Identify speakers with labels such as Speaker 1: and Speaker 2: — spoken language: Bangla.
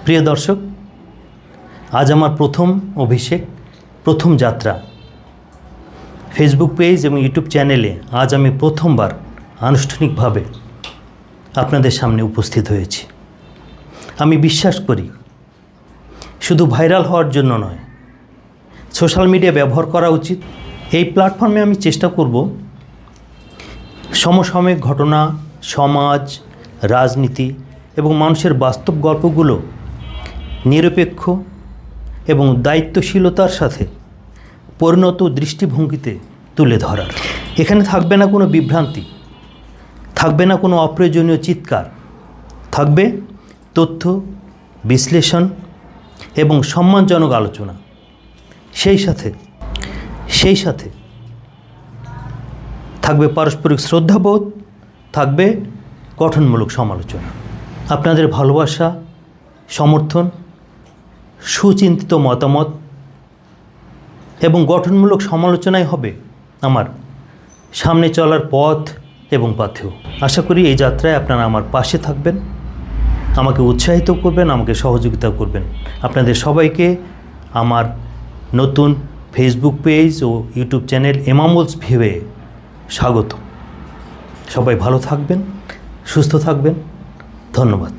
Speaker 1: প্রিয় দর্শক, আজ আমার প্রথম অভিষেক, প্রথম যাত্রা। ফেসবুক পেজ এবং ইউটিউব চ্যানেলে আজ আমি প্রথমবার আনুষ্ঠানিকভাবে আপনাদের সামনে উপস্থিত হয়েছি। আমি বিশ্বাস করি শুধু ভাইরাল হওয়ার জন্য নয়, সোশ্যাল মিডিয়া ব্যবহার করা উচিত। এই প্ল্যাটফর্মে আমি চেষ্টা করব সমসাময়িক ঘটনা, সমাজ, রাজনীতি এবং মানুষের বাস্তব গল্পগুলো নিরপেক্ষ এবং দায়িত্বশীলতার সাথে পরিণত দৃষ্টিভঙ্গিতে তুলে ধরার। এখানে থাকবে না কোনো বিভ্রান্তি, থাকবে না কোনো অপ্রয়োজনীয় চিৎকার, থাকবে তথ্য, বিশ্লেষণ এবং সম্মানজনক আলোচনা। সেই সাথে থাকবে পারস্পরিক শ্রদ্ধাবোধ, থাকবে গঠনমূলক সমালোচনা। আপনাদের ভালোবাসা, সমর্থন, সুচিন্তিত মতামত এবং গঠনমূলক সমালোচনাই হবে আমার সামনে চলার পথ এবং পাথেয়। আশা করি এই যাত্রায় আপনারা আমার পাশে থাকবেন, আমাকে উৎসাহিত করবেন, আমাকে সহযোগিতা করবেন। আপনাদের সবাইকে আমার নতুন ফেসবুক পেজ ও ইউটিউব চ্যানেল এমামলস ভিউয়ে স্বাগত। সবাই ভালো থাকবেন, সুস্থ থাকবেন। ধন্যবাদ।